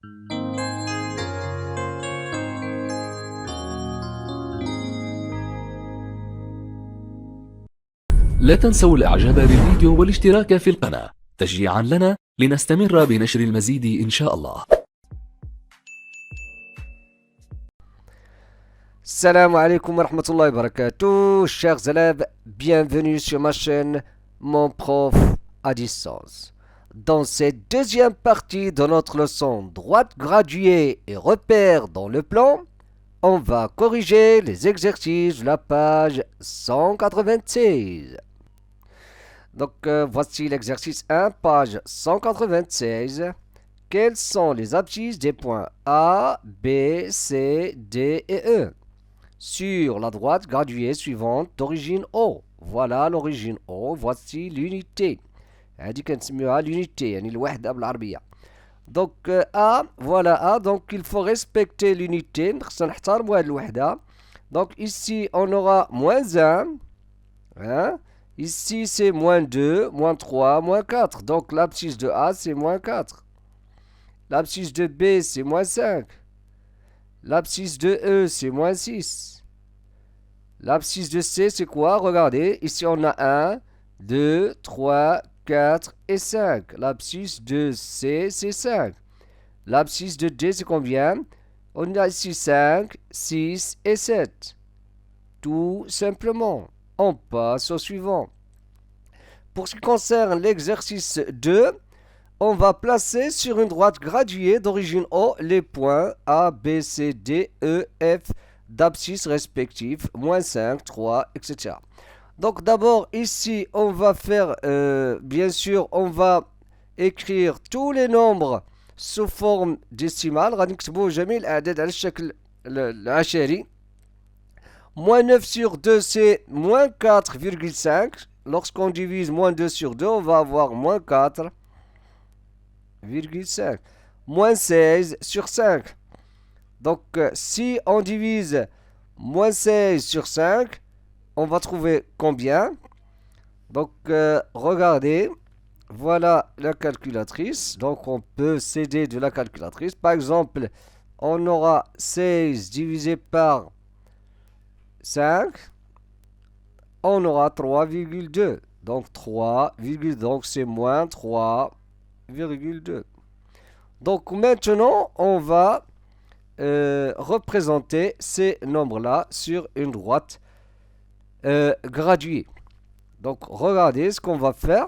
لا تنسوا الإعجاب بالفيديو والاشتراك في القناة تشجيعا لنا لنستمر بنشر المزيد إن شاء الله. Salam alaikum wa rahmatullahi wa barakatuh, chers élèves, bienvenue sur ma chaîne Mon Prof à distance. Dans cette deuxième partie de notre leçon droite graduée et repères dans le plan, on va corriger les exercices de la page 196. Donc voici l'exercice 1, page 196. Quelles sont les abscisses des points A, B, C, D et E sur la droite graduée suivante d'origine O? Voilà l'origine O, voici l'unité. هذه كنسميوها l'unité, يعني الوحدة بالعربية. Donc A, voilà A, donc il faut respecter l'unité. خصنا نحترموا هذه الوحدة. Donc ici on aura moins 1, hein? Ici c'est moins 2, moins 3, moins 4. Donc l'abscisse de A c'est moins 4. L'abscisse de B c'est moins 5. L'abscisse de E c'est moins 6. L'abscisse de C c'est quoi? Regardez, ici on a 1, 2, 3, 4 et 5. L'abscisse de C c'est 5. L'abscisse de D c'est combien? On a ici 5, 6 et 7. Tout simplement. On passe au suivant. Pour ce qui concerne l'exercice 2, on va placer sur une droite graduée d'origine O les points A, B, C, D, E, F d'abscisse respectifs, moins 5, 3, etc. Donc d'abord ici on va faire, bien sûr, on va écrire tous les nombres sous forme décimale. غادي نكتبوا جميع الأعداد على الشكل العشري. Moins 9 sur 2 c'est moins 4,5. Lorsqu'on divise moins 2 sur 2 on va avoir moins 4,5. Moins 16 sur 5. Donc si on divise moins 16 sur 5, on va trouver combien? Donc regardez, voilà la calculatrice. Donc on peut s'aider de la calculatrice. Par exemple, on aura 16 divisé par 5, on aura 3,2. Donc 3, donc c'est moins 3,2. Donc maintenant, on va représenter ces nombres-là sur une droite graduée. Donc regardez ce qu'on va faire.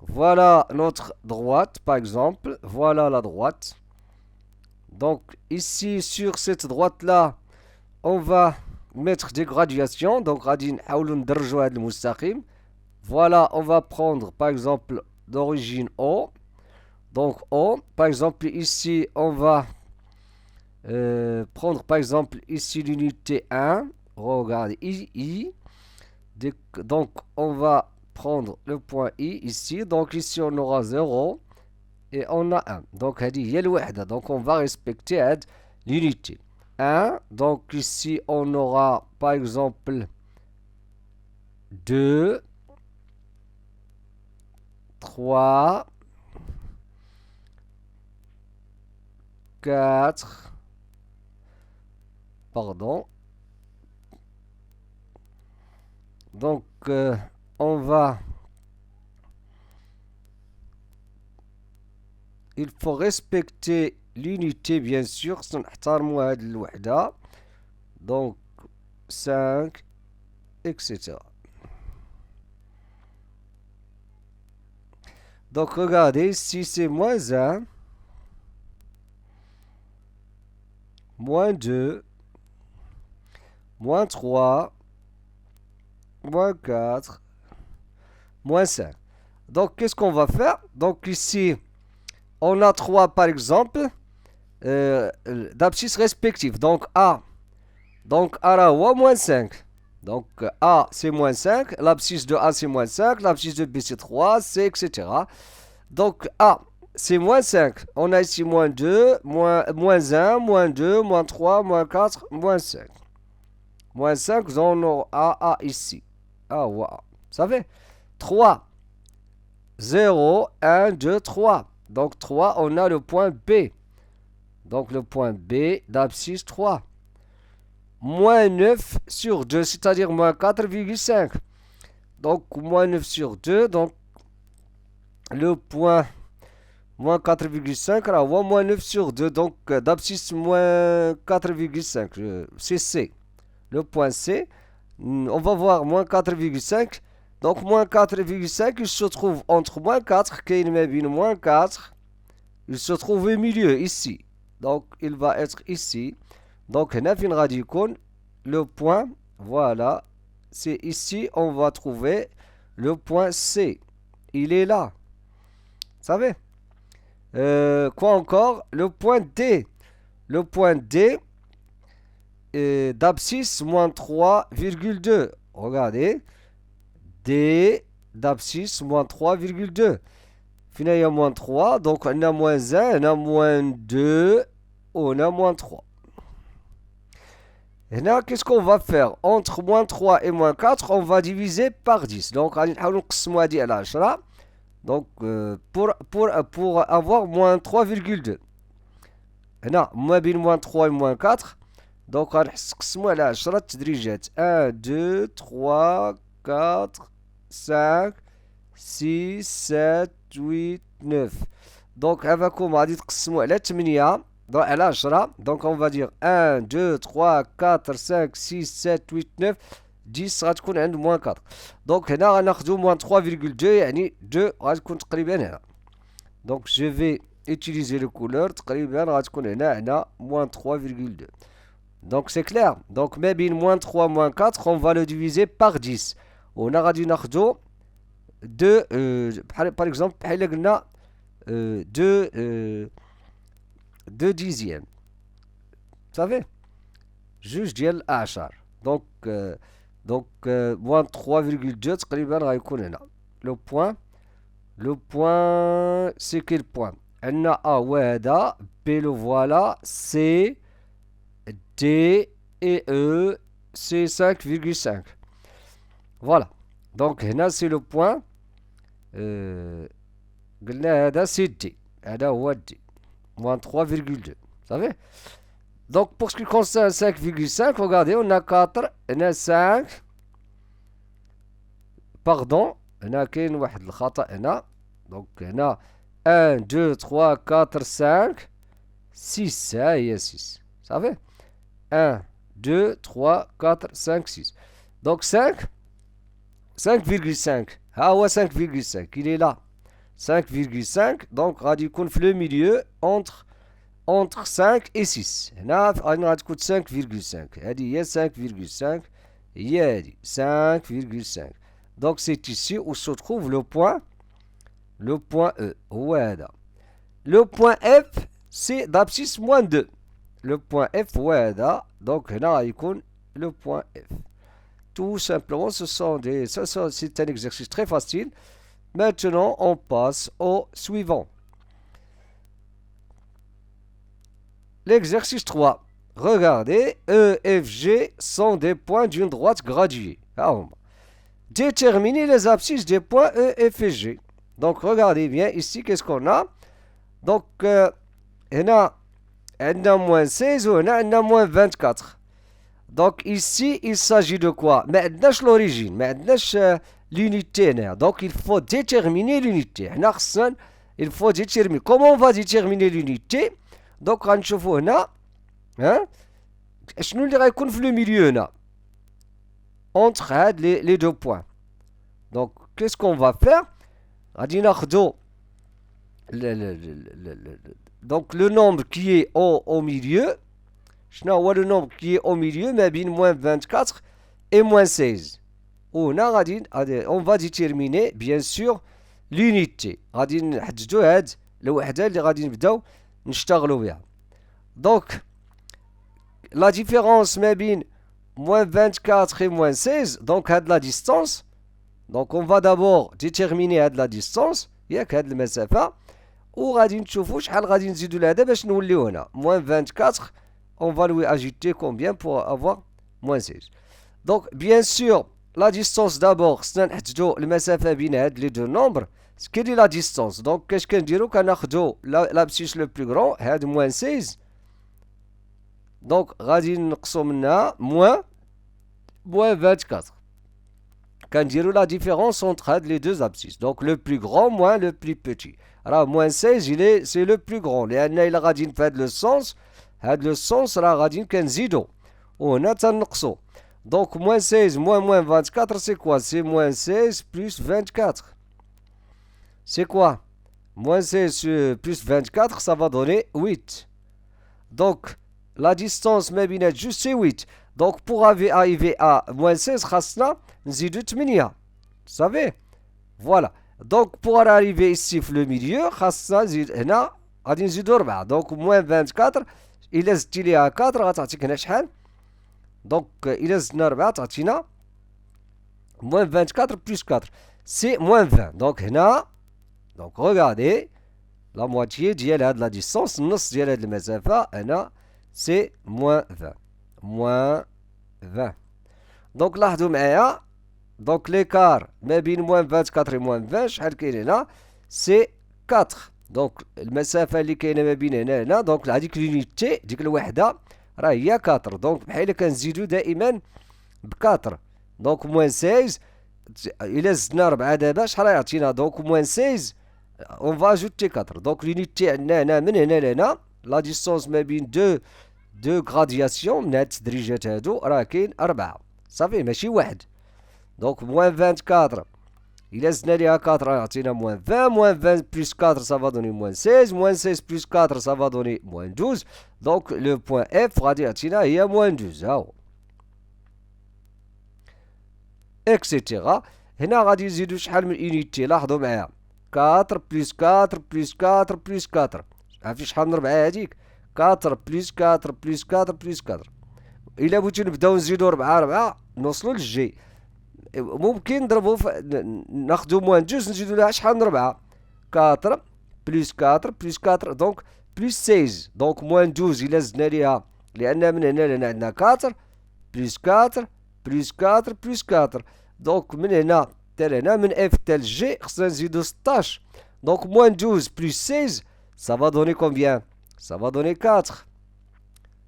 Voilà notre droite, par exemple. Voilà la droite. Donc ici, sur cette droite-là, on va mettre des graduations. Donc غادي نحاولوا ندرجوا هذا المستقيم. Voilà, on va prendre par exemple d'origine O. Donc O, par exemple ici on va prendre par exemple ici l'unité 1. Regardez I. Donc on va prendre le point I ici. Donc ici on aura 0 et on a 1. Donc هذه هي الوحدة. Donc on va respecter l'unité 1. Donc ici on aura par exemple 2, 3, 4, pardon. Donc on va, il faut respecter l'unité bien sûr. نحترموا هذه الوحدة. Donc 5, etc. Donc regardez, si c'est moins 1, moins 2, moins 3, moins 4, moins 5. Donc qu'est-ce qu'on va faire? Donc ici, on a 3 par exemple d'abscisses respectives. Donc A. Donc A là, moins 5. Donc A c'est moins 5. L'abscisse de A c'est moins 5. L'abscisse de B c'est 3, C, etc. Donc A c'est moins 5. On a ici moins 2, moins 1, moins 2, moins 3, moins 4, moins 5. Moins 5, on aura A ici. A ou A. Ça fait 3. 0, 1, 2, 3. Donc 3, on a le point B. Donc le point B d'abscisse 3. Moins 9 sur 2, c'est-à-dire moins 4,5. Donc moins 9 sur 2, donc le point moins 4,5, alors moins 9 sur 2, donc d'abscisse moins 4,5, c'est C. Le point C, on va voir moins 4,5. Donc moins 4,5, il se trouve entre moins 4, qui est moins 4, il se trouve au milieu, ici. Donc il va être ici. Donc le point, voilà, c'est ici, on va trouver le point C. Il est là. Vous savez? Quoi encore? Le point D. Le point D d'abscisse moins 3,2. Regardez. D d'abscisse moins 3,2. Finalement, il y a moins 3. Donc, on a moins 1, on a moins 2, on a moins 3. Et là, qu'est-ce qu'on va faire? Entre moins 3 et moins 4, on va diviser par 10. Donc, on va donc, pour avoir moins 3,2. هنا ما بين moins 3 et moins 4. Donc, on va نقسمو على 10 تدريجات. 1, 2, 3, 4, 5, 6, 7, 8, 9. Donc, هذاكم غادي تقسمو على 8 على 10. Donc, on va dire 1, 2, 3, 4, 5, 6, 7, 8, 9. 10 غتكون عند moins 4. Donc هنا غناخدو moins 3,2 يعني 2 غتكون تقريبا هنا. Donc je vais utiliser le couleur تقريبا غتكون هنا moins 3,2. Donc c'est clair. Donc ما بين moins 3 moins 4 on va le diviser par 10. وهنا غادي ناخدو 2 par exemple بحال قلنا 2 dixièmes. Vous savez? جوج ديال الأعشار. Donc, moins 3,2 تقريبا غيكون هنا. Le point, c'est quel point? عندنا A هو هذا, B le voilà, C, D et E, c'est 5,5. Voilà. Donc هنا c'est le point. قلنا هذا c'est D. هذا هو D. Moins 3,2. Vous savez? Donc, pour ce qui concerne 5,5, regardez, on a 4, on a 5. Pardon, on a كاين واحد الخطأ هنا. Donc, on a 1, 2, 3, 4, 5, 6. ها هي 6. Vous savez? 1, 2, 3, 4, 5, 6. Donc, 5, 5,5. ها هو 5,5. Il est là. 5,5. Donc, غادي يكون في le milieu entre 5 et 6. هنا غتكون 5,5. هذه هي 5,5. هي هذه 5,5. Donc c'est ici où se trouve le point E. هو هذا. Le point F c'est d'abscisse moins 2. Le point F هو هذا. Donc هنا غيكون le point F. Tout simplement, c'est un exercice très facile. Maintenant, on passe au suivant. L'exercice 3. Regardez, E, F, G sont des points d'une droite graduée. Déterminez les abscisses des points E, F et G. Donc, regardez bien ici, qu'est-ce qu'on a? Donc, on a moins 16 ou on a moins 24. Donc, ici, il s'agit de quoi? Mais l'origine, mais l'unité. Donc, il faut déterminer l'unité. Il faut déterminer. Comment on va déterminer l'unité? Donc, غنشوفوا هنا شنو اللي غيكون في لو ميليو هنا entre هاد les deux points. Donc, qu'est-ce qu'on va faire? غادي ناخدو donc le nombre qui est au milieu. شنو هو le nombre qui est au milieu ما بين moins 24 et moins 16. وهنا غادي on va déterminer bien sûr l'unité. غادي نحددو هاد الوحدة اللي غادي نبداو نشتغلوا بها. Donc, la différence ما بين moins 24 et moins 16, donc هاد la distance. Donc, on va d'abord déterminer هاد la distance, ياك هاد المسافة. وغادي نشوفوا شحال غادي نزيدوا لهذا باش نوليو هنا. Moins 24, on va lui ajouter combien pour avoir moins 16. Donc, bien sûr, la distance d'abord, خصنا نحددوا المسافة بين هاد les deux nombres. Quelle est la distance? Donc, qu'est-ce qu'on dirait qu'on a l'abscisse le plus grand, هاد moins 16. Donc, غادي نقصو منها moins 24. كنديرو la différence entre les deux abscisses. Donc, le plus grand moins le plus petit. Alors, moins 16, c'est le plus grand. لأن إلا غادي في هذا السونس هذا السونس راه غادي كنزيدو وهنا تنقصو. Donc, moins 16 moins 24, c'est quoi? C'est moins 16 plus 24. C'est quoi? Moins 16 plus 24, ça va donner 8. Donc, la distance ما بين juste c'est 8. Donc, pour arriver à moins 16, خاصنا نزيدو 8. Vous savez? Voilà. Donc, pour arriver ici في le milieu, خاصنا نزيد هنا غادي نزيدو 4. Donc, moins 24, إلا زدتي ليها 4 غتعطيك هنا شحال؟ Donc, إلا زدنا 4 تعطينا moins 24 plus 4. C'est moins 20. Donc, هنا donc regardez la moitié ديال هاد la distance النص ديال هاد المسافة هنا c'est moins 20. Moins 20. Donc لاحظوا معايا donc l'écart ما بين moins 24 et moins 20 شحال كاين هنا c'est 4. donc المسافة اللي كاينة ما بين هنا donc هذيك l'unité ديك الوحدة راه هي 4. donc بحال كنزيدو دائما ب 4. donc moins 16 إلا زدنا 4 دابا شحال يعطينا donc moins 16 on va ajouter 4. donc l'unité عندنا هنا من هنا لهنا la distance ما بين دو غرادياسيون من هاد التدريجات هادو راه كاين 4 صافي ماشي واحد. donc moins 24 إلا زدنا ليها 4 راه يعطينا moins 20. moins 20 plus 4 ça va donner moins 16. moins 16 plus 4 ça va donner moins 12. donc le point F غادي يعطينا هي moins 12 ها هو اكسيتيرا. هنا غادي نزيدو شحال من unité لاحظوا معايا 4 plus 4 plus 4 plus 4 عرفتي شحال من 4 هذيك 4 plus 4 plus 4 plus 4. إلا بغيتو نبداو نزيدو 4 نوصلو للجي ممكن نضربو ناخدو موان 2 نزيدو لها شحال من 4 4 plus 4 plus 4 donc plus 16. donc موان 12 إلا زدنا ليها لأن من هنا لهنا عندنا 4 plus 4 plus 4 plus 4. donc من هنا حتى لهنا من F حتى للجي خصنا نزيدو 16. donc moins 12 plus 16 ça va donner combien? ça va donner 4.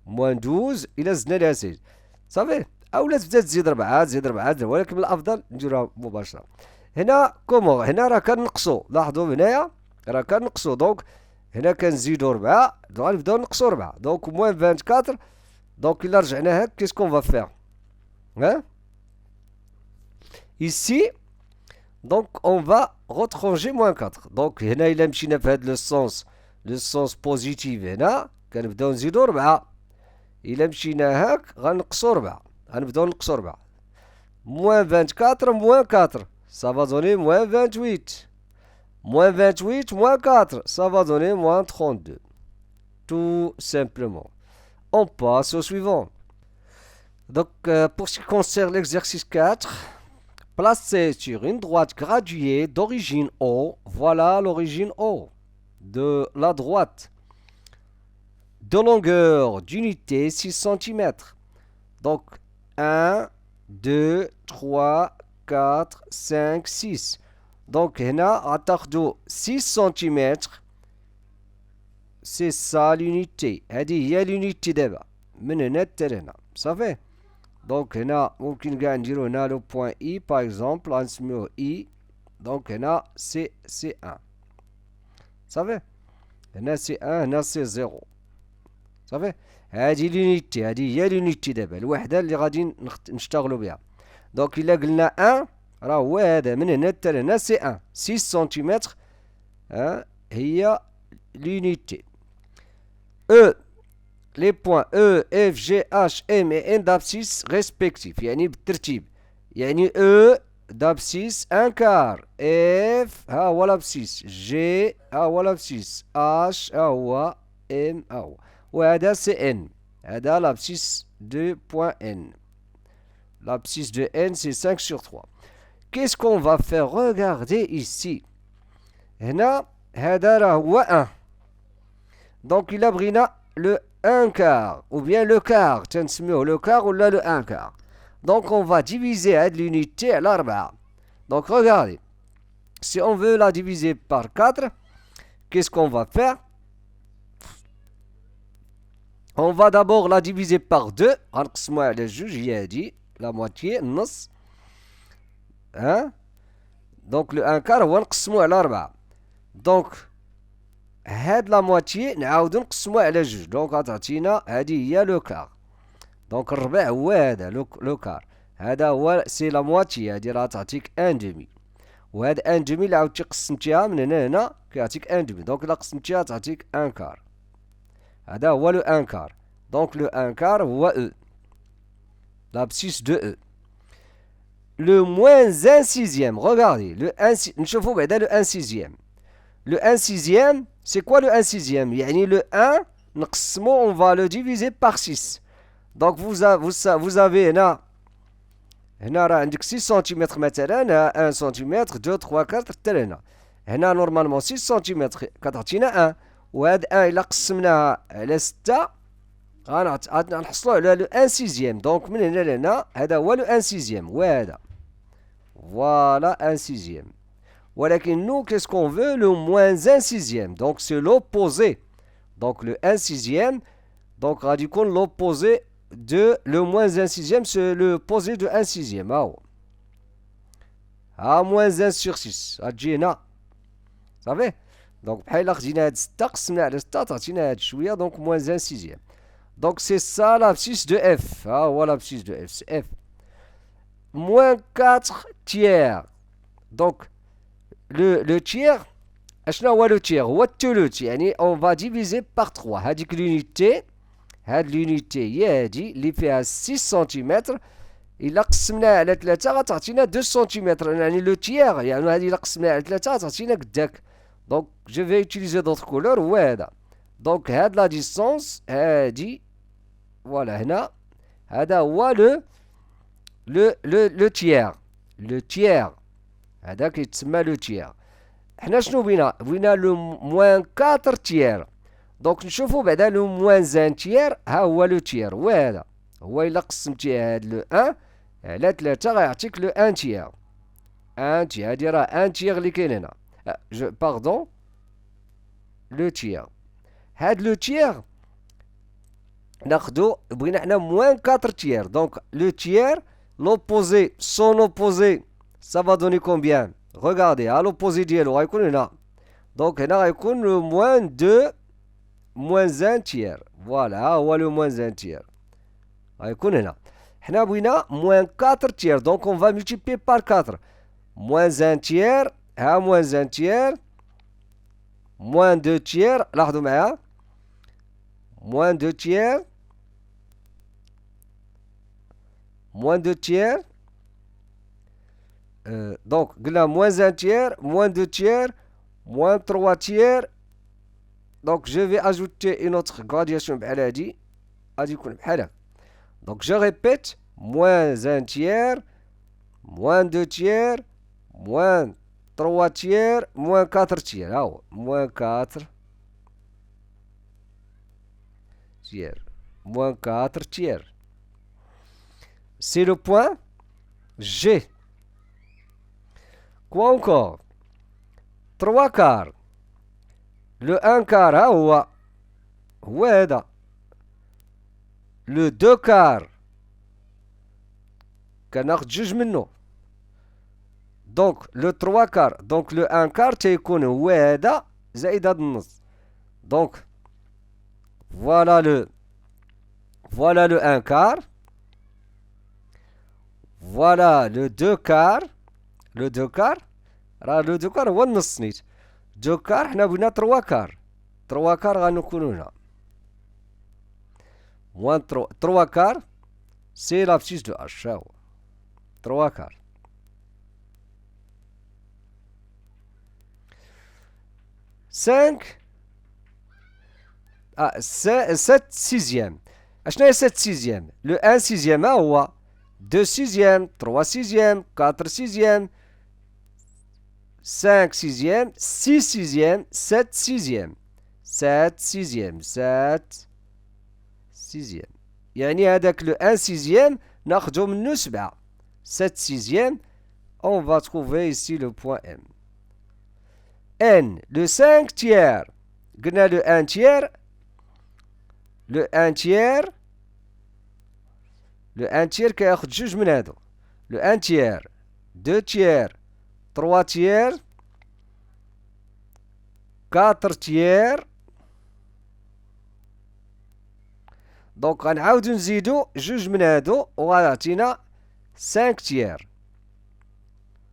moins 12 إلا زدنا لها 16 صافي أولا تبدا تزيد 4 تزيد 4 ولكن من الأفضل نديروها مباشرة. هنا كومون هنا راه كنقصو لاحظوا هنايا راه كنقصو دونك هنا كنزيدو 4 غنبداو نقصو 4 دونك moins 24. دونك إلا رجعنا هاك كيس كون فا فيغ hein ici donc on va retranger moins 4. donc هنا إلا مشينا في هاد لو سونس بوزيتيف هنا كنبداو نزيدو 4. إلا مشينا هاك غنقصو 4 غنبداو نقصو 4 moins 24 moins 4 ça va donner moins 28. moins 28 moins 4 ça va donner moins 32. tout simplement. On passe au suivant. Donc pour ce qui concerne l'exercice 4, placez sur une droite graduée d'origine O, voilà l'origine O de la droite, de longueur d'unité 6 cm. donc 1 2 3 4 5 6. donc هنا غتاخدو 6 cm. c'est ça l'unité. هذه هي l'unité دابا من هنا حتى لهنا صافي. donc هنا ممكن كاع نديرو هنا لو بوين اي باغ اكزومبل غنسميوه اي. donc هنا سي 1 صافي. هنا سي 1 هنا سي 0 صافي. هذه لونيتي هذه هي لونيتي دابا الوحده اللي غادي نشتغلوا بها. donc الا قلنا 1 راه هو هذا من هنا حتى لهنا سي 1 6 سنتيمتر هي l'unité. E, les points E, F, G, H, M et N d'abscisse respectifs. يعني بالترتيب. يعني E d'abscisse 1 quart. F ها هو l'abscisse. G ها هو l'abscisse. H ها هو. M ها هو. وهذا c'est N. هذا l'abscisse de point N. L'abscisse de N c'est 5 sur 3. Qu'est-ce qu'on va faire? Regardez ici. هنا هذا راه هو 1. donc il a بغينا le 1 quart ou bien le quart تنسميوه le quart ou le 1 quart. donc on va diviser هاد l'unité على 4. donc regardez si on veut la diviser par 4 qu'est-ce qu'on va faire? On va d'abord la diviser par 2. غنقسموها على جوج هي هادي la moitié النص. Hein? Donc le 1 quart هو نقسموه على 4. Donc هاد la moitié نعاودو نقسموه على جوج. Donc غتعطينا هادي هي لو كار. دونك الربع هو هذا لو كار. هذا هو سي لا مواتي. هادي راه تعطيك ان دومي. وهاد ان دومي اللي عاودتي قسمتيها من هنا لهنا كيعطيك ان دومي. دونك الا قسمتيها تعطيك ان كار. هذا هو لو ان كار. دونك لو ان كار هو او. l'abscisse de E. Le moins 1 sixième, regardez, نشوفوا بعدا le 1 sixième. Le 1 sixième, c'est quoi le 1 sixième? يعني le 1 نقسمو, on va le diviser par 6. Donc vous avez هنا راه عندك 6 سنتيمتر مثلا, 1 سنتيمتر 2 3 4 حتى لهنا. هنا نورمالمون 6 سنتيمتر كتعطينا 1, وهاد 1 الا قسمناها على 6 غنحصلوا على لو 1 سيزيام. دونك من هنا لهنا هذا هو لو 1 سيزيام وهذا فوالا 1 سيزيام. ولكن نو كيسكون فو لو موان 1 سيزيام. دونك سي لوبوزي. دونك لو 1 سيزيام دونك غادي يكون لوبوزي دو لو موان 1 سيزيام. سي لوبوزي دو 1 سيزيام. ها هو ها موان 1 سور 6 غتجي هنا صافي. دونك بحال الا خدينا هاد 6 قسمنا على 6 تعطينا هاد شويه. دونك موان 1 سيزيام. Donc c'est ça l'abscisse de F. Ah, voilà l'abscisse de F. C'est F. Moins 4 tiers. Donc le tiers, le tiers. On va diviser par 3. هذيك l'unité. هاد l'unité هي هادي اللي فيها 6 سنتيمتر. إلا قسمناها على 3 غتعطينا 2 سنتيمتر. يعني لو تيير يعني هادي إلا قسمناها على 3 غتعطينا قداك. Donc je vais utiliser d'autres couleurs. هو هذا. Donc هاد la distance هادي فوالا هنا هذا هو لو تيير. لو تيير هذا كيتسمى لو تيير. حنا شنو بغينا لو موان 4 تيير. دونك نشوفوا بعدا لو موان 1 تيير. ها هو لو تيير وهذا هو الا قسمتي هاد لو 1 على 3 غيعطيك لو 1 تيير. 1 تيير هادي راه 1 تيير اللي كاين هنا. باردون لو تيير. هاد لو تيير ناخدو بغينا حنا موان 4 tiers. Donc le tiers, l'opposé, son opposé, ça va donner combien? Regardez, à l'opposé ديالو غيكون هنا. Donc هنا غيكون le moins 2 moins 1 tiers. Voilà, ها هو le moins 1 tiers. غيكون هنا. حنا بغينا moins 4 tiers. Donc on va multiplier par 4. Moins 1 tiers, ها moins 1 tiers. Moins 2 tiers, لاحظوا معايا. Moins 2 tiers. Moins 2 tiers. Donc, moins 1 tiers, moins 2 tiers, moins 3 tiers. Donc, je vais ajouter une autre gradation. Donc, je répète. Moins 1 tiers, moins 2 tiers, moins 3 tiers, moins 4 tiers. Alors, moins 4 tiers. Moins 4 tiers. C'est le point G. Quoi encore? 3 quarts. Le 1 quart ها هو هذا. Le 2 quarts كناخد جوج منه. Donc le 3 quarts. Donc le 1 quart تيكون هو هذا زائد هذا النص. Donc voilà le 1 quart. Voilà le 2 quarts. Le 2 quarts. راه لو 2 كار هو النص نيت. 2 كار حنا بغينا 3 كار. 3 كار غنكونو هنا. موان 3 كار سي لابسيس دو اش. ها هو 3 كار. 5 7 سيزيام. اشنا هي 7 سيزيام؟ لو 1 سيزيام ها هو. 2 سيزيام 3 سيزيام 4 سيزيام 5 sixième, 6 sixième, 7 sixième, 7 sixième, 7 sixième. يعني هذاك le 1 sixième ناخدو منه 7. 7 sixième, on va trouver ici le point M. N, le 5 tiers. قلنا le 1 tiers le 1 tiers كياخد جوج من هادو le 1 tiers 2 tiers 3 tiers 4 tiers دونك غنعاودو نزيدو جوج من هادو وغيعطينا 5 tiers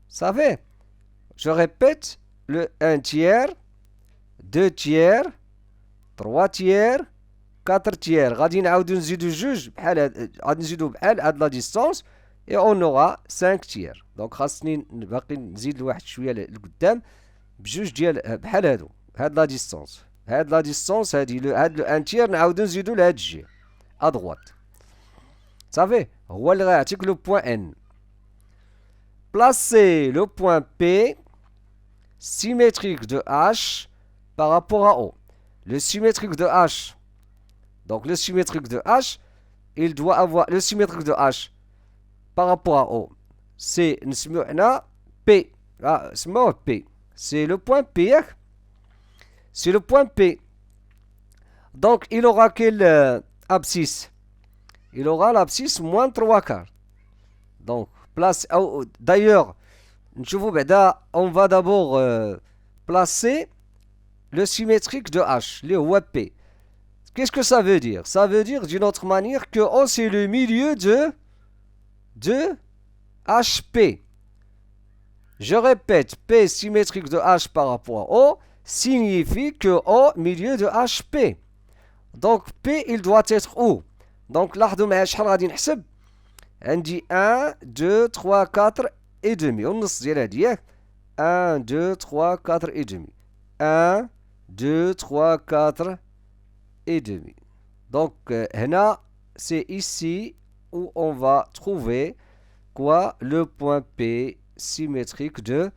صافي je répète le 1 tiers 2 tiers 3 tiers 4 tiers غادي نعاودو نزيدو جوج بحال هاد غادي نزيدو بحال هاد لا ديستونس et on aura 5 tiers دونك خاصني باقي نزيد لواحد شويه لقدام بجوج ديال بحال هادو هاد لا ديستونس هادي هاد لو 1 tiers نعاودو نزيدو لهاد الجهه ادغوات صافي هو اللي غيعطيك لو بوين n placez le point P symétrique de H par rapport à O. Le symétrique de H, donc le symétrique de H, il doit avoir le symétrique de H par rapport à O. C'est P. Ah, P. C'est le point P. C'est le point P. Donc il aura quelle abscisse? Il aura l'abscisse moins 3 quarts. Donc place. D'ailleurs, on va d'abord placer le symétrique de H, le P. Qu'est-ce que ça veut dire? Ça veut dire d'une autre manière que O c'est le milieu de HP. Je répète, P symétrique de H par rapport à O signifie que O milieu de HP. Donc P il doit être où? Donc لاحظوا معايا شحال غادي نحسب عندي 1 2 3 4 et demi والنص ديال هادي ياك 1 2 3 4 et demi 1 2 3 4 et demi donc هنا c'est ici où on va trouver quoi le point P symétrique de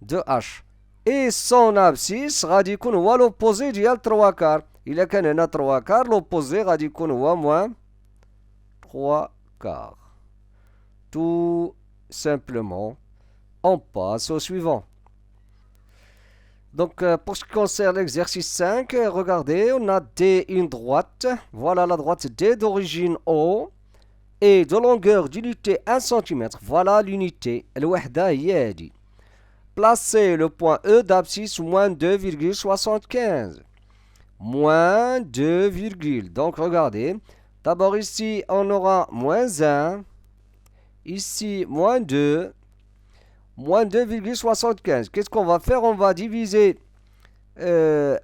H et son abscisse غادي يكون هو l'opposé ديال 3 quarts إلا كان هنا 3 quarts l'opposé غادي يكون هو moins 3 quarts tout simplement. On passe au suivant. Donc pour ce qui concerne l'exercice 5, regardez, on a D une droite. Voilà la droite D d'origine O et de longueur d'unité 1 cm. Voilà l'unité. الوحدة هي هذه. Placez le point E d'abscisse moins 2,75. Moins 2, donc regardez. D'abord ici, on aura moins 1. Ici, moins 2. Moins 2,75. Qu'est-ce qu'on va faire? On va diviser. Moins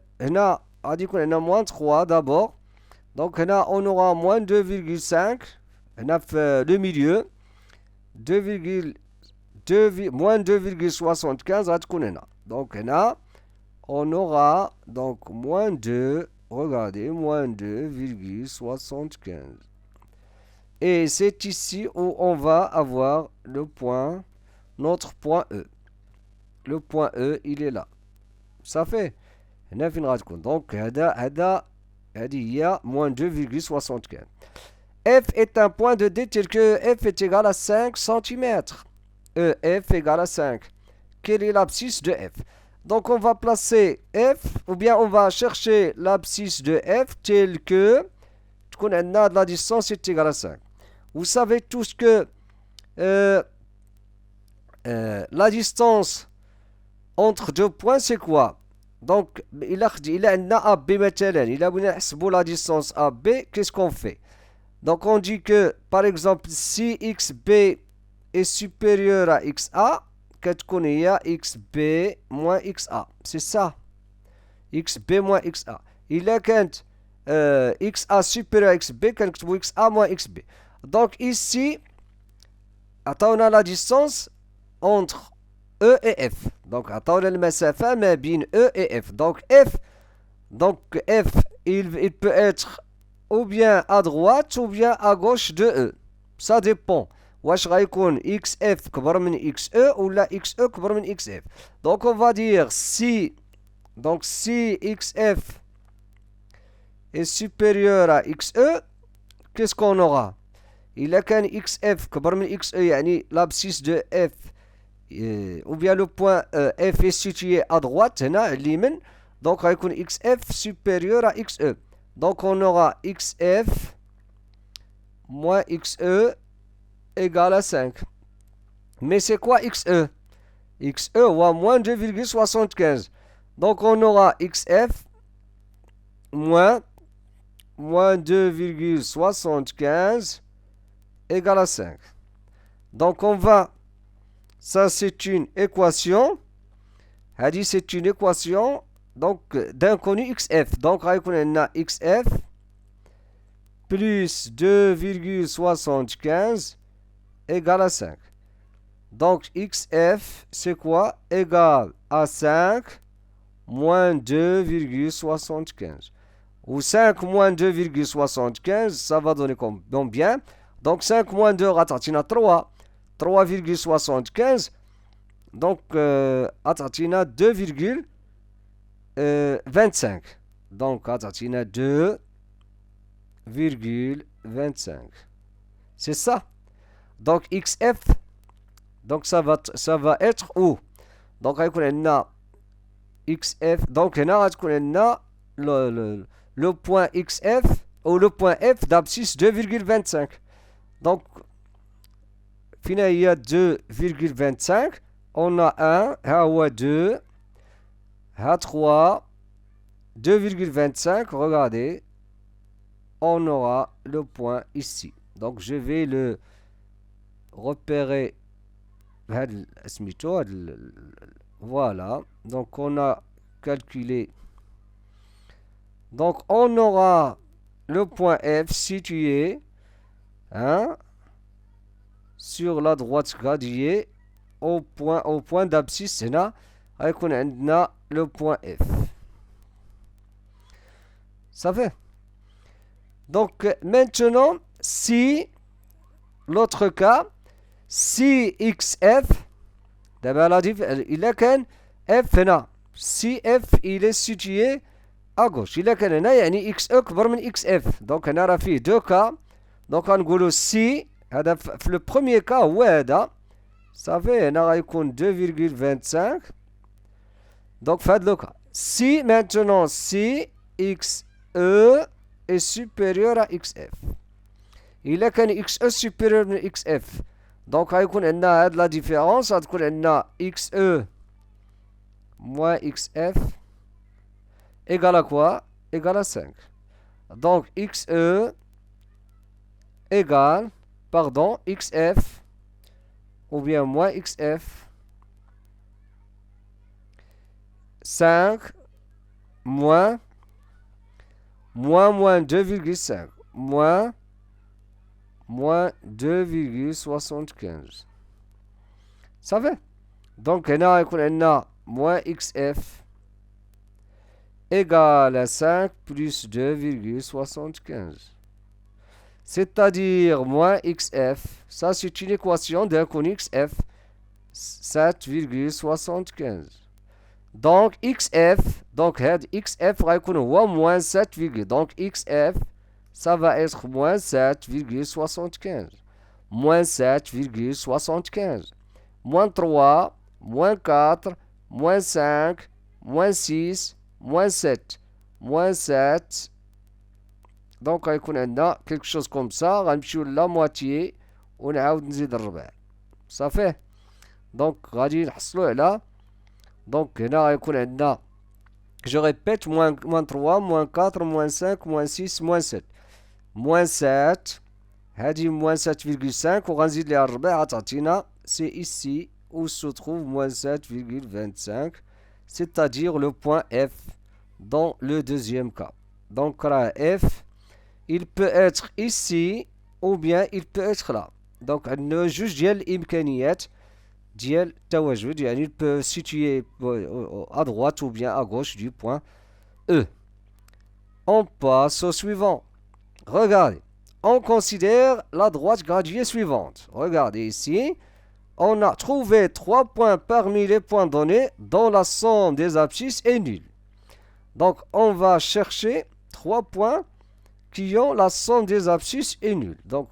3 d'abord. Donc là, on aura moins 2,5. Le milieu. Moins 2,75. Donc là, on aura donc moins 2. Regardez, moins 2,75. Et c'est ici où on va avoir le point. Notre point E. Le point E, il est là. Ça fait. Donc, il y a moins 2,75. F est un point de D tel que F est égal à 5 cm. F égale à 5. Quelle est l'abscisse de F? Donc, on va placer F, ou bien on va chercher l'abscisse de F tel que la distance est égale à 5. Vous savez tous que la distance entre deux points c'est quoi? Donc il a AB مثلا il a بغينا la distance AB, qu'est-ce qu'on fait? Donc on dit que par exemple si XB est supérieur à XA كتكون هي XB moins XA, c'est ça, XB moins XA. إلا كانت XA supérieur à XB كنكتبو XA moins XB. Donc ici عطاونا la distance entre E et F. Donc, عطاونا المسافة ما بين E et F. Donc, F, il peut être ou bien à droite ou bien à gauche de E. Ça dépend. واش غيكون XF كبر من XE ولا XE كبر من XF. Donc, on va dire si XF est supérieur à XE, qu'est-ce qu'on aura? إلا كان XF كبر من XE يعني l'abscisse de F ou bien le point F est situé à droite هنا اليمين, donc غيكون XF supérieur à XE. Donc on aura xf moins xe égale à 5. Mais c'est quoi xe? Xe ou moins 2,75. Donc on aura xf moins 2,75 égale à 5. Donc on va, ça c'est une équation, c'est une équation donc d'inconnu xf. Donc on a xf plus 2,75 égale à 5. Donc xf c'est quoi? Égale à 5 moins 2,75. Ou 5 moins 2,75, ça va donner combien? Donc 5 moins 2, ratatina 3. 3,75. Donc, ratatina 2,25. Donc, ratatina 2,25. C'est ça. Donc, xf, donc ça va être où? Donc, on a xf, donc on a le point xf ou le point f d'abscisse 2,25. Donc, finalement, il y a 2,25. On a 1, 2, 3, 2,25. Regardez, on aura le point ici. Donc, je vais le repérer. Voilà. Donc, on a calculé. Donc, on aura le point F situé sur la droite gradient au point d'abscisse. C'est là. On a le point F. Ça fait. Donc, maintenant, si l'autre cas, si xf, il est qu'un f là. Si f il est situé à gauche, il est qu'un يعني x أكبر من xf. Donc on a fait deux cas. Donc on dit si هذا في le premier cas هو هذا. Ça fait هنا غيكون 2,25. Donc في هذا le cas. Si maintenant si xe est supérieur à xf. Il est qu'un xe supérieur à xf. Donc غيكون عندنا هاد la différence غتكون عندنا xe moins xf égale à quoi? Égale à 5. Donc xe égale, pardon, xf ou bien moins xf 5 moins 2,5 moins 2,75. Ça va? Donc هنا يكون عندنا moins xf égale à 5 plus 2,75. C'est-à-dire moins xf, ça c'est une équation d'inconnu xf, 7,75. Donc xf, donc xf غيكون هو moins 7, donc xf ça va être moins 7,75. Moins 7,75. Moins 3, moins 4, moins 5, moins 6, moins 7. Moins 7. Donc, غيكون عندنا quelque chose comme ça. غنمشيو لا مواتيي ونعاود نزيد الربع. صافي. Donc, غادي نحصلو على. Donc, هنا غيكون عندنا. Je répète, moins 3, moins 4, moins 5, moins 6, moins 7. Moins 7. هذه moins 7,5 وغنزيد لها الربع غتعطينا c'est ici où se trouve moins 7,25, c'est-à-dire le point F dans le deuxième cas. Donc là F il peut être ici ou bien il peut être là. Donc عندنا جوج ديال الإمكانيات ديال التواجد, يعني il peut situer à droite ou bien à gauche du point E. On passe au suivant. Regardez. On considère la droite gradient suivante. Regardez ici. On a trouvé 3 points parmi les points donnés dont la somme des abscisses est nulle. Donc, on va chercher 3 points qui ont la somme des abscisses est nulle. Donc,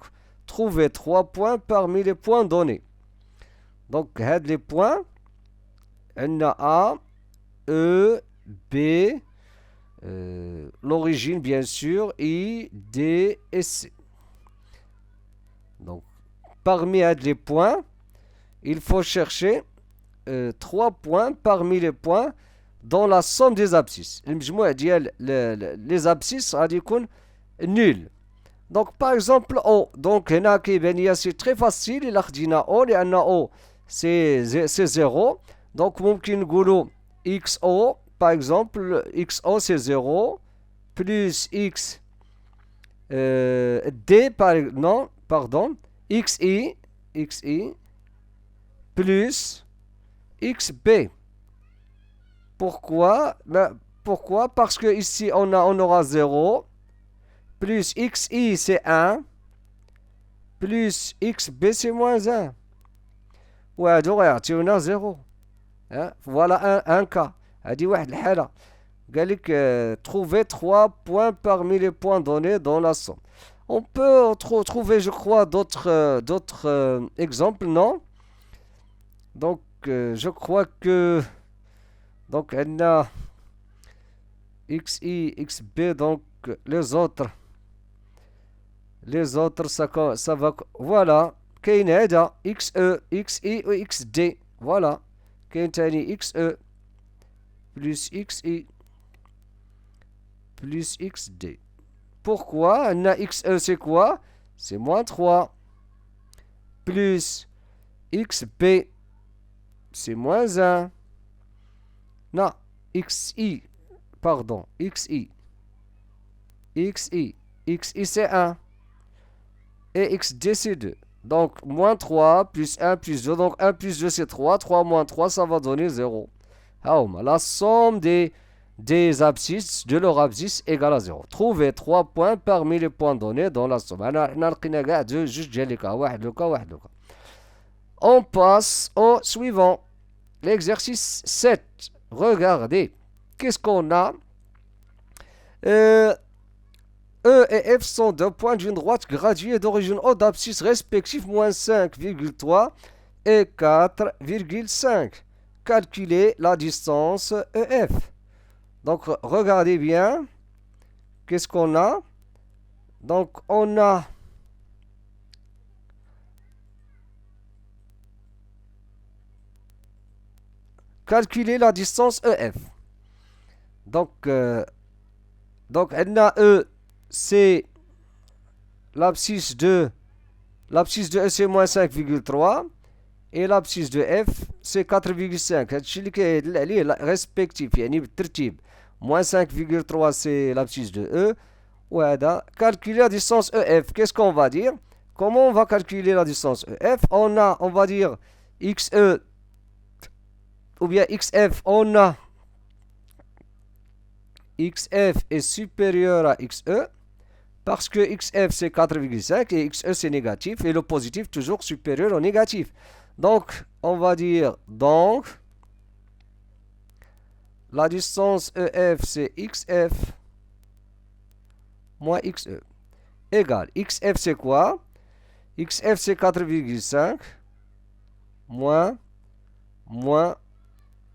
trouver 3 points parmi les points donnés. Donc, les points, on a A, E, B, l'origine bien sûr, I, D et C. Donc, parmi les points, il faut chercher 3 points parmi les points dans la somme des abscisses. Les abscisses غادي يكون nul. Donc par exemple O, donc هنا كيبان ليا c'est très facile إلا خدينا O لأن O c'est 0. Donc ممكن نقولوا XO par exemple, XO c'est 0 plus X D non, pardon, XI plus XB. Pourquoi? Pourquoi? Parce que ici on aura 0 plus XI c'est 1 plus XB c'est moins 1. Ouais, donc on a 0. Hein? Voilà un cas. هذه واحد الحالة. قال لك trouver 3 points parmi les points donnés dans la somme. On peut trouver, je crois, d'autres exemples, non? Donc, je crois que donc on a XI, XB, donc les autres ça va, voilà, كاين هذا XE, XI و XD, voilà, كاين تاني XE plus XI plus XD. Pourquoi? On a XE c'est quoi? C'est moins 3 plus XB c'est moins 1. Non, XI, pardon, XI c'est 1 et XD c'est 2. Donc moins 3 plus 1 plus 2, donc 1 plus 2 c'est 3, 3 moins 3 ça va donner 0. La somme des abscisses de leur abscisse égale à 0. Trouvez 3 points parmi les points donnés dans la somme. On passe au suivant. L'exercice 7. Regardez. Qu'est-ce qu'on a? E et F sont deux points d'une droite graduée d'origine O d'abscisse respective moins 5,3 et 4,5. Calculer la distance EF. Donc, regardez bien. Qu'est-ce qu'on a? Donc, on a calculer la distance EF. Donc, on a E, c'est l'abscisse de E, c'est moins 5,3. Et l'abscisse de F c'est 4,5. هادشي اللي كيدل عليه respectif يعني بالترتيب. Moins 5,3 c'est l'abscisse de E. وهذا calculer la distance EF. Qu'est-ce qu'on va dire? Comment on va calculer la distance EF? On va dire XE ou bien XF. On a XF est supérieur à XE parce que XF c'est 4,5 et XE c'est négatif et le positif toujours supérieur au négatif. Donc, on va dire, la distance EF, c'est XF moins XE. Égale, XF, c'est quoi? XF, c'est 4,5 moins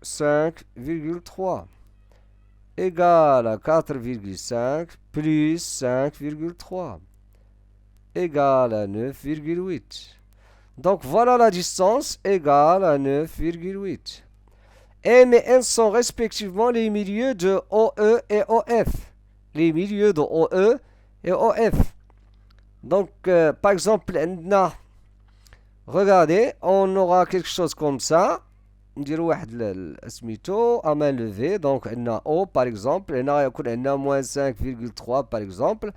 5,3. Égale à 4,5 plus 5,3. Égale à 9,8. Donc voilà la distance égale à 9,8. M et N sont respectivement les milieux de OE et OF. Les milieux de OE et OF. Donc par exemple, regardez, on aura quelque chose comme ça. نديرو واحد اسميتو à main levée. Donc on a O par exemple, هنا غيكون عندنا moins 5,3 par exemple.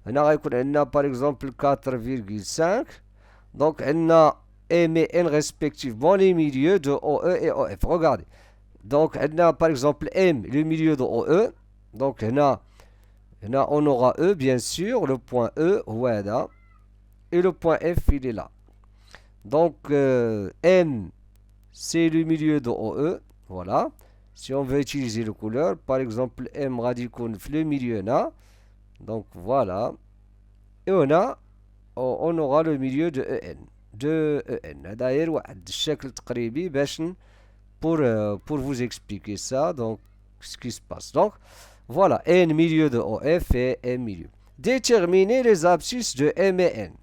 هنا غيكون عندنا par exemple 4,5. Donc, on a M et N respectivement les milieux de OE et OF. Regardez. Donc, on a par exemple M, le milieu de OE. Donc, on aura E, bien sûr, le point E, voilà. Et le point F, il est là. Donc, M, c'est le milieu de OE. Voilà. Si on veut utiliser le couleur, par exemple, M radicone, le milieu là. Donc, voilà. Et on aura le milieu de EN. D'ailleurs, pour vous expliquer ça, donc ce qui se passe. Donc, Voilà, n milieu de OF et m milieu. Déterminer les abscisses de M et N.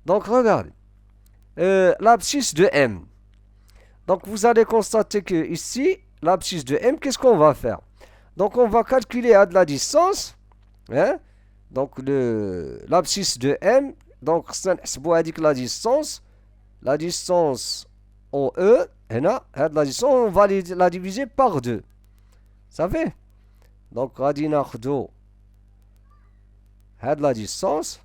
Donc regardez, l'abscisse de M. Donc vous allez constater que ici, l'abscisse de M, qu'est-ce qu'on va faire? Donc on va calculer à de la distance, hein? Donc l'abscisse de M, donc la distance OE, la distance, on va la diviser par 2. Vous savez? Donc غادي ناخدو هاد la distance.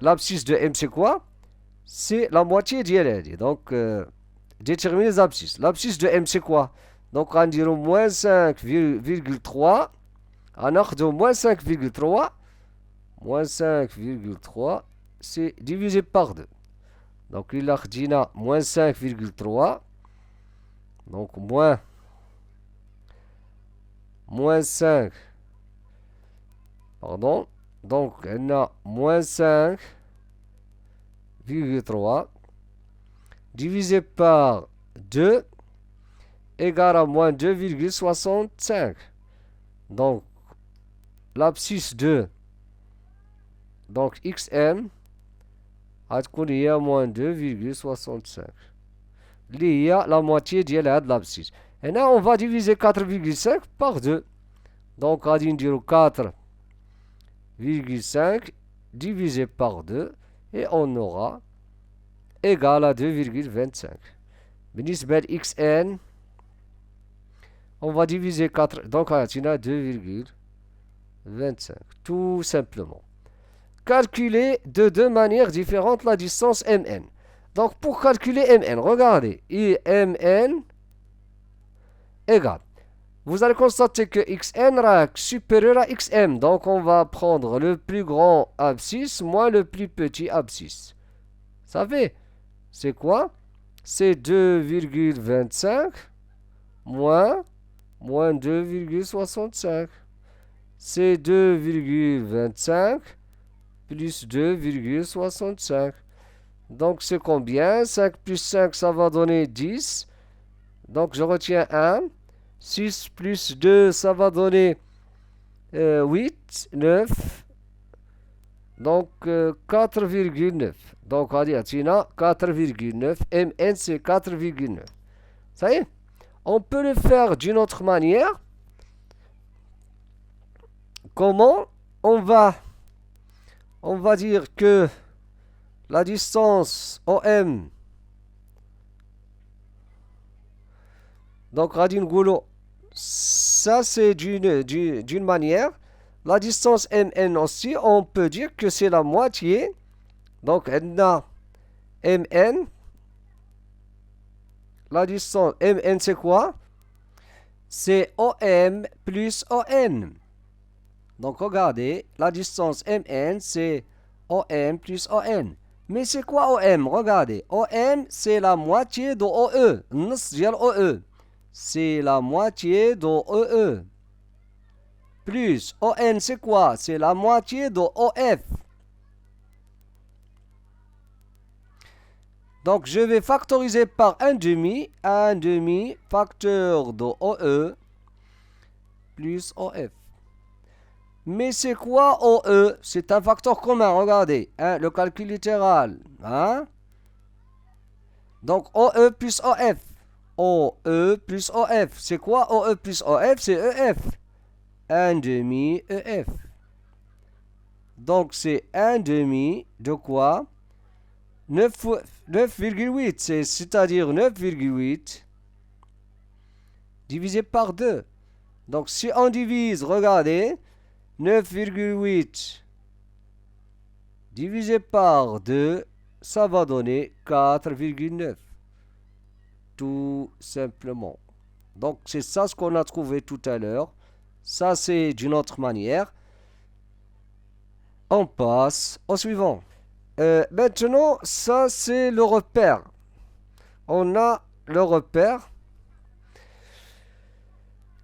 L'abscisse de M c'est quoi? C'est la moitié d'IL. Donc déterminer les abscisses. L'abscisse de M c'est quoi? Donc on dirait moins 5,3. On a moins 5,3. Moins 5,3 c'est divisé par 2. Donc il a dit moins 5,3. Donc moins 5. Pardon. Donc on a moins 5,3 divisé par 2 égale à moins 2,65. Donc l'abscisse de donc xm a moins 2,65. Il y a la moitié de l'abscisse. Et là on va diviser 4,5 par 2. Donc on va dire 4,5 divisé par 2 et on aura égal à 2,25. بالنسبة xn, on va diviser 4, donc on a 2,25, tout simplement. Calculer de deux manières différentes la distance mn. Donc pour calculer mn, regardez, mn égale. Vous allez constater que xn est supérieur à xm. Donc on va prendre le plus grand abscisse moins le plus petit abscisse. Vous savez, c'est quoi? C'est 2,25 moins 2,65. C'est 2,25 plus 2,65. Donc c'est combien? 5 plus 5, ça va donner 10. Donc je retiens 1. 6 plus 2, ça va donner 8, 9. Donc 4,9. Donc on va dire 4,9. Mn c'est 4,9. Ça y est? On peut le faire d'une autre manière. Comment? On va dire que la distance OM, donc Radin Goulot, ça c'est d'une manière. La distance MN aussi, on peut dire que c'est la moitié. Donc on a MN. La distance MN c'est quoi? C'est OM plus ON. Donc regardez, la distance MN c'est OM plus ON. Mais c'est quoi OM? Regardez, OM c'est la moitié de OE. OE. C'est la moitié de OE. Plus ON c'est quoi? C'est la moitié de OF. Donc je vais factoriser par 1,5. 1,5 facteur de OE plus OF. Mais c'est quoi OE? C'est un facteur commun, regardez. Hein, le calcul littéral. Hein? Donc OE plus OF. OE plus OF. C'est quoi OE plus OF? C'est EF. 1,5 EF. Donc c'est 1,5 de quoi? 9,8. C'est-à-dire 9,8 divisé par 2. Donc si on divise, regardez, 9,8 divisé par 2, ça va donner 4,9. Tout simplement. Donc c'est ça ce qu'on a trouvé tout à l'heure. Ça c'est d'une autre manière. On passe au suivant. Maintenant, ça c'est le repère. On a le repère.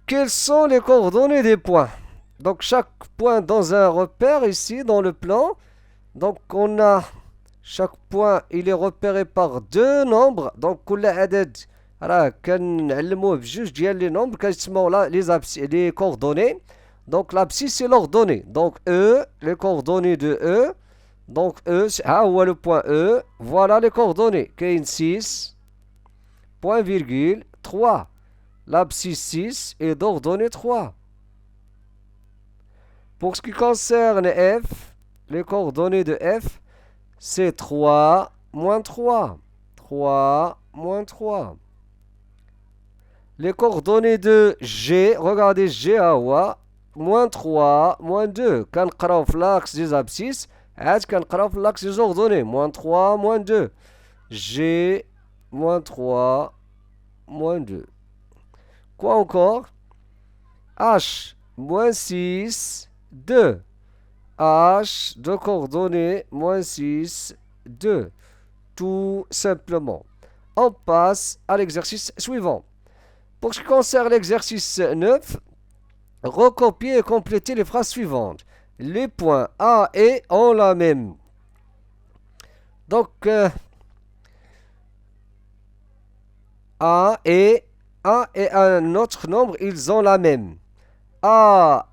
Quelles sont les coordonnées des points? Donc chaque point dans un repère ici dans le plan. Donc on a chaque point, il est repéré par deux nombres. Donc كل عدد راه كنعلموه بجوج ديال لي نومبر كيتسموا les coordonnées. Donc l'abscisse c'est l'ordonnée. Donc E, les coordonnées de E. Donc E, le point E. Voilà les coordonnées. Kain 6, point virgule, 3. L'abscisse 6 est d'ordonnée 3. Pour ce qui concerne F, les coordonnées de F, c'est 3 moins 3. 3 moins 3. Les coordonnées de G, regardez G à Wa, moins 3, moins 2. Quand on l'axe des abscisses, quand on l'axe des ordonnées, moins 3, moins 2. G, moins 3, moins 2. Quoi encore? H, moins 6, 2. H, de coordonnées, moins 6, 2. Tout simplement. On passe à l'exercice suivant. Pour ce qui concerne l'exercice 9, recopier et compléter les phrases suivantes. Les points A et ont la même. Donc, A et un autre nombre, ils ont la même. A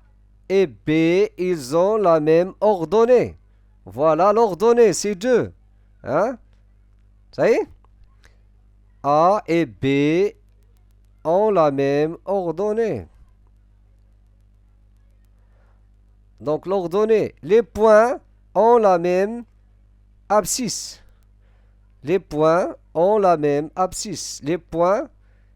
et B, ils ont la même ordonnée. Voilà l'ordonnée, c'est 2. Hein? Ça y est? A et B ont la même ordonnée. Donc l'ordonnée, les points ont la même abscisse. Les points ont la même abscisse. Les points,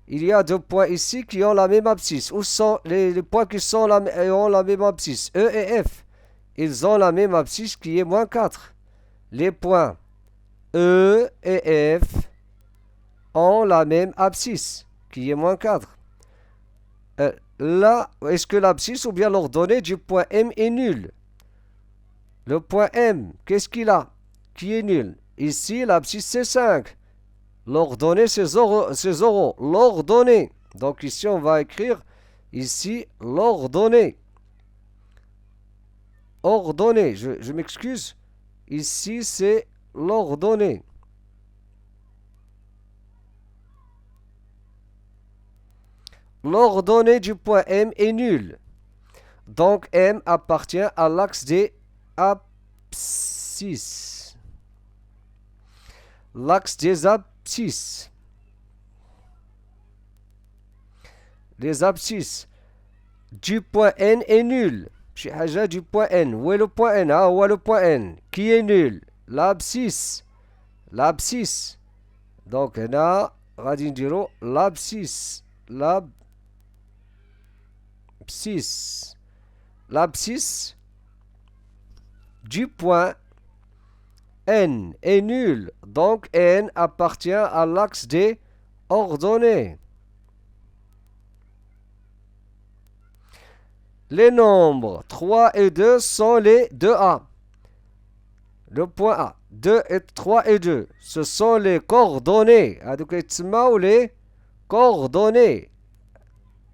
il y a 2 points ici qui ont la même abscisse. Où sont les points qui ont la même abscisse? E et F. Ils ont la même abscisse qui est moins 4. Les points E et F ont la même abscisse qui est moins 4. Là, est-ce que l'abscisse ou bien l'ordonnée du point M est nulle? Le point M, qu'est-ce qu'il a? Qui est nul? Ici, l'abscisse c'est 5. L'ordonnée c'est 0. L'ordonnée. Donc ici, on va écrire ici l'ordonnée. Ordonnée, je m'excuse. Ici, c'est l'ordonnée. L'ordonnée du point M est nulle. Donc M appartient à l'axe des abscisses. L'axe des abscisses. Les abscisses du point N est nul. Du point N. Où est le point N? Où est le point N? Qui est nul? L'abscisse. L'abscisse. Donc là, radindiro l'abscisse. L'abscisse du point N est nul. Donc N appartient à l'axe des ordonnées. Les nombres 3 et 2 sont les 2A. Le point A. 2 et 3 et 2. Ce sont les coordonnées. Donc, les coordonnées.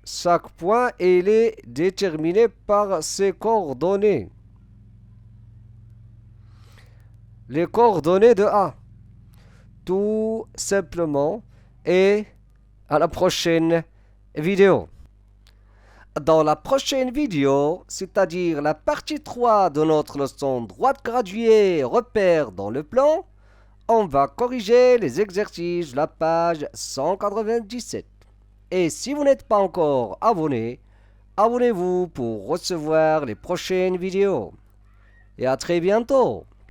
Chaque point il est déterminé par ses coordonnées. Les coordonnées de A. Tout simplement. Et à la prochaine vidéo. Dans la prochaine vidéo, c'est-à-dire la partie 3 de notre leçon droite graduée repères dans le plan, on va corriger les exercices de la page 197. Et si vous n'êtes pas encore abonné, abonnez-vous pour recevoir les prochaines vidéos. Et à très bientôt.